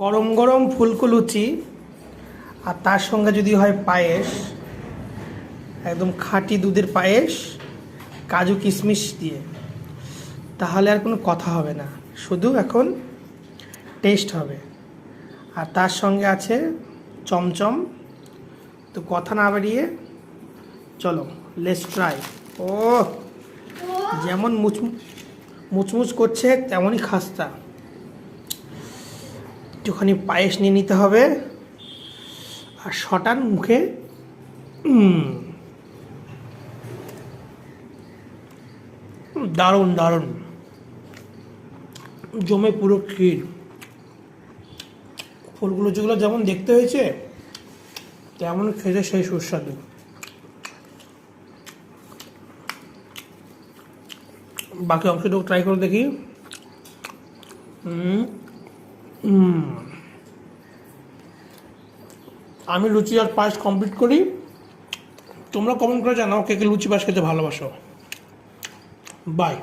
গরম গরম ফুলকো লুচি আর তার সঙ্গে যদি হয় পায়েস, একদম খাঁটি দুধের পায়েস কাজু কিশমিশ দিয়ে, তাহলে আর কোনো কথা হবে না, শুধু এখন টেস্ট হবে। আর তার সঙ্গে আছে চমচম। তো কথা না বাড়িয়ে চলো লেটস ট্রাই। ও যেমন মুচমুচ করছে তেমনই খাস্তা। একটুখানি পায়েস নিয়ে নিতে হবে আর শটান মুখে। দারুণ দারুণ, জমে পুরো ক্ষীর। ফুলগুলো যেগুলো যেমন দেখতে হয়েছে তেমন খেতে সেই সুস্বাদু। বাকি অংশটুকু ট্রাই করে দেখি। আমি লুচি আর পায়েস কমপ্লিট করি। তোমরা কমেন্ট করে জানাও কে কে লুচি পায়েস খেতে ভালোবাসো। বাই।